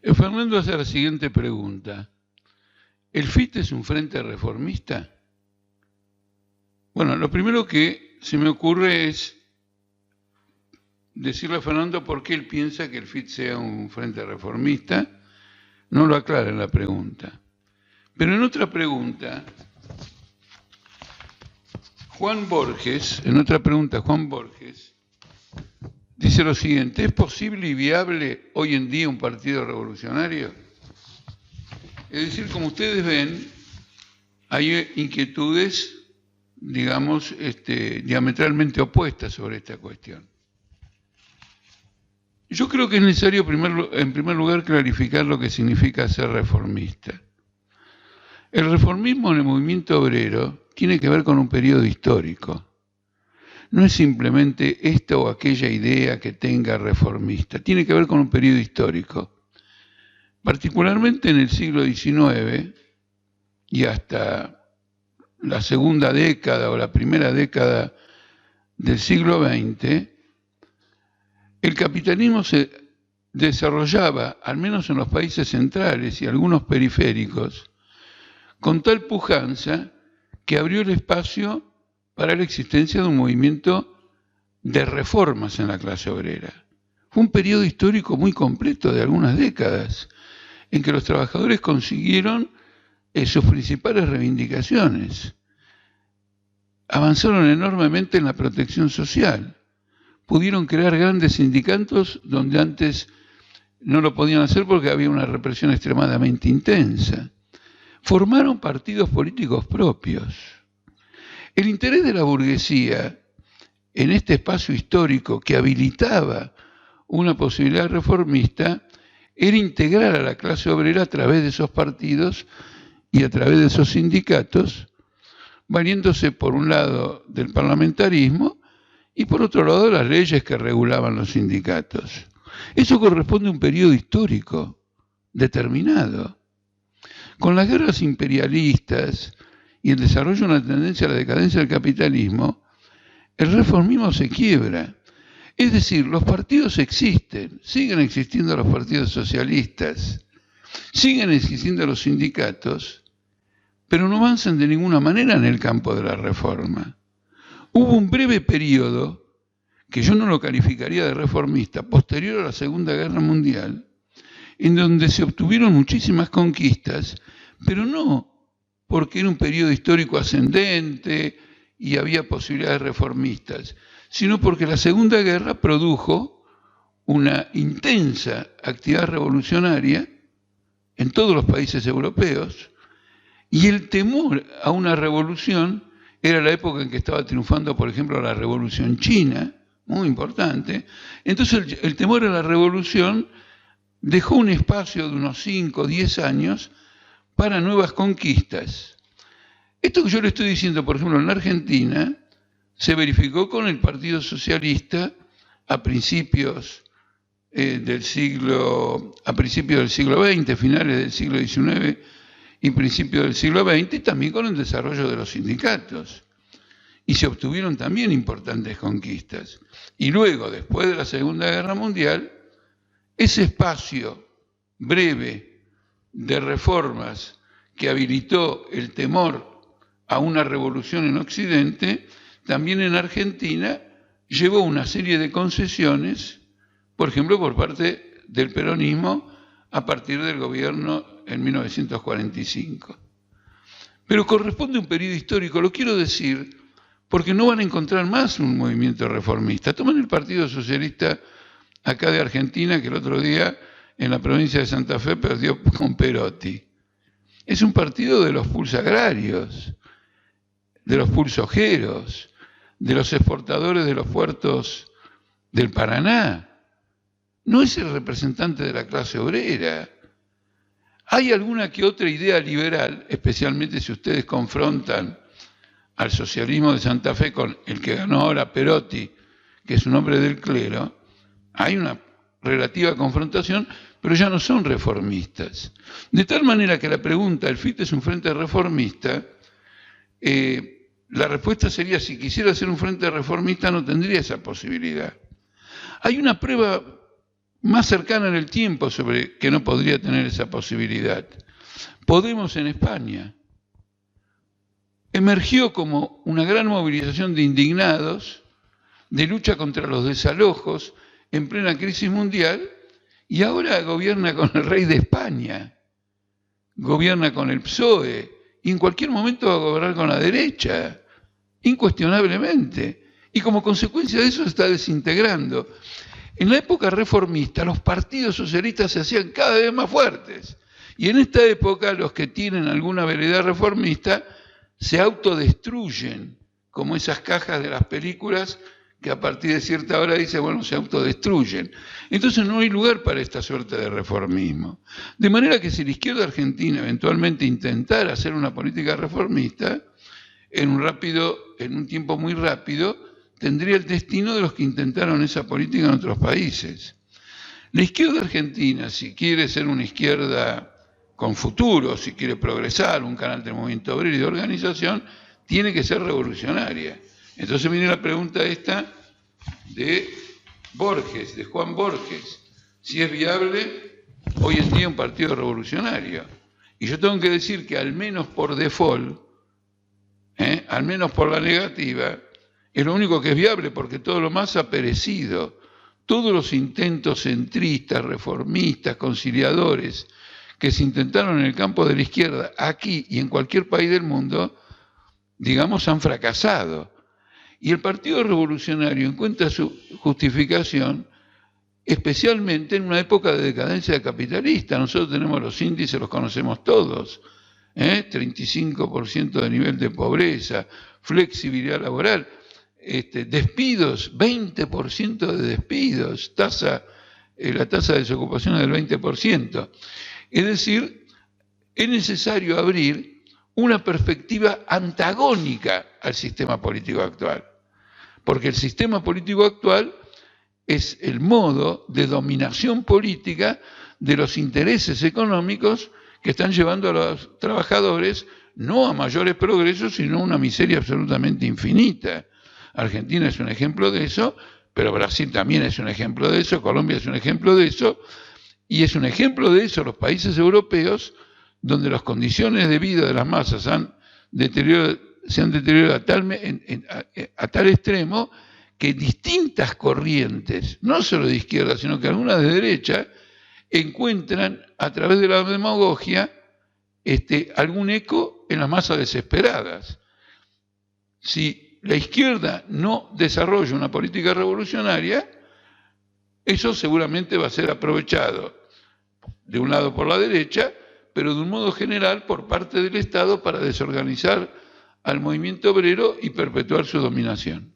Fernando hace la siguiente pregunta. ¿El FIT es un frente reformista? Bueno, lo primero que se me ocurre es decirle a Fernando por qué él piensa que el FIT sea un frente reformista. No lo aclara en la pregunta. Pero en otra pregunta, Juan Borges dice lo siguiente: ¿es posible y viable hoy en día un partido revolucionario? Es decir, como ustedes ven, hay inquietudes, digamos, diametralmente opuestas sobre esta cuestión. Yo creo que es necesario, en primer lugar, clarificar lo que significa ser reformista. El reformismo en el movimiento obrero tiene que ver con un periodo histórico. No es simplemente esta o aquella idea que tenga reformista, tiene que ver con un periodo histórico. Particularmente en el siglo XIX y hasta la segunda década o la primera década del siglo XX, el capitalismo se desarrollaba, al menos en los países centrales y algunos periféricos, con tal pujanza que abrió el espacio para la existencia de un movimiento de reformas en la clase obrera. Fue un periodo histórico muy completo de algunas décadas, en que los trabajadores consiguieron sus principales reivindicaciones. Avanzaron enormemente en la protección social. Pudieron crear grandes sindicatos donde antes no lo podían hacer porque había una represión extremadamente intensa. Formaron partidos políticos propios. El interés de la burguesía en este espacio histórico que habilitaba una posibilidad reformista era integrar a la clase obrera a través de esos partidos y a través de esos sindicatos, valiéndose por un lado del parlamentarismo y por otro lado de las leyes que regulaban los sindicatos. Eso corresponde a un periodo histórico determinado. Con las guerras imperialistas y el desarrollo de una tendencia a la decadencia del capitalismo, el reformismo se quiebra. Es decir, los partidos existen, siguen existiendo los partidos socialistas, siguen existiendo los sindicatos, pero no avanzan de ninguna manera en el campo de la reforma. Hubo un breve periodo, que yo no lo calificaría de reformista, posterior a la Segunda Guerra Mundial, en donde se obtuvieron muchísimas conquistas, pero no porque era un periodo histórico ascendente y había posibilidades reformistas, sino porque la Segunda Guerra produjo una intensa actividad revolucionaria en todos los países europeos, y el temor a una revolución era la época en que estaba triunfando, por ejemplo, la Revolución China, muy importante. Entonces el temor a la revolución dejó un espacio de unos 5 o 10 años para nuevas conquistas. Esto que yo le estoy diciendo, por ejemplo, en la Argentina, se verificó con el Partido Socialista a principios del siglo XX, finales del siglo XIX y principios del siglo XX, y también con el desarrollo de los sindicatos. Y se obtuvieron también importantes conquistas. Y luego, después de la Segunda Guerra Mundial, ese espacio breve de reformas que habilitó el temor a una revolución en Occidente, también en Argentina llevó una serie de concesiones, por ejemplo, por parte del peronismo a partir del gobierno en 1945. Pero corresponde a un periodo histórico, lo quiero decir, porque no van a encontrar más un movimiento reformista. Toman el Partido Socialista acá de Argentina, que el otro día en la provincia de Santa Fe perdió con Perotti. Es un partido de los pulsagrarios, de los pulsojeros, de los exportadores de los puertos del Paraná. No es el representante de la clase obrera. Hay alguna que otra idea liberal, especialmente si ustedes confrontan al socialismo de Santa Fe con el que ganó ahora Perotti, que es un hombre del clero. Hay una relativa confrontación, pero ya no son reformistas. De tal manera que la pregunta, ¿el FIT es un frente reformista? La respuesta sería, si quisiera ser un frente reformista no tendría esa posibilidad. Hay una prueba más cercana en el tiempo sobre que no podría tener esa posibilidad. Podemos en España. Emergió como una gran movilización de indignados, de lucha contra los desalojos en plena crisis mundial, y ahora gobierna con el rey de España, gobierna con el PSOE, y en cualquier momento va a gobernar con la derecha, incuestionablemente. Y como consecuencia de eso se está desintegrando. En la época reformista los partidos socialistas se hacían cada vez más fuertes. Y en esta época los que tienen alguna veredad reformista se autodestruyen, como esas cajas de las películas que a partir de cierta hora dice, bueno, se autodestruyen. Entonces no hay lugar para esta suerte de reformismo. De manera que si la izquierda argentina eventualmente intentara hacer una política reformista, en un tiempo muy rápido, tendría el destino de los que intentaron esa política en otros países. La izquierda argentina, si quiere ser una izquierda con futuro, si quiere progresar, un canal del movimiento obrero y de organización, tiene que ser revolucionaria. Entonces viene la pregunta esta de Borges, de Juan Borges, si es viable hoy en día un partido revolucionario. Y yo tengo que decir que al menos por default, al menos por la negativa, es lo único que es viable, porque todo lo más ha perecido. Todos los intentos centristas, reformistas, conciliadores, que se intentaron en el campo de la izquierda, aquí y en cualquier país del mundo, digamos, han fracasado. Y el Partido Revolucionario encuentra su justificación especialmente en una época de decadencia capitalista. Nosotros tenemos los índices, los conocemos todos, 35% de nivel de pobreza, flexibilidad laboral, despidos, 20% de despidos, la tasa de desocupación es del 20%. Es decir, es necesario abrir una perspectiva antagónica al sistema político actual, porque el sistema político actual es el modo de dominación política de los intereses económicos que están llevando a los trabajadores no a mayores progresos, sino a una miseria absolutamente infinita. Argentina es un ejemplo de eso, pero Brasil también es un ejemplo de eso, Colombia es un ejemplo de eso, y es un ejemplo de eso los países europeos, donde las condiciones de vida de las masas se han deteriorado a tal extremo que distintas corrientes, no solo de izquierda, sino que algunas de derecha, encuentran a través de la demagogia algún eco en las masas desesperadas. Si la izquierda no desarrolla una política revolucionaria, eso seguramente va a ser aprovechado de un lado por la derecha, pero de un modo general por parte del Estado para desorganizar al movimiento obrero y perpetuar su dominación.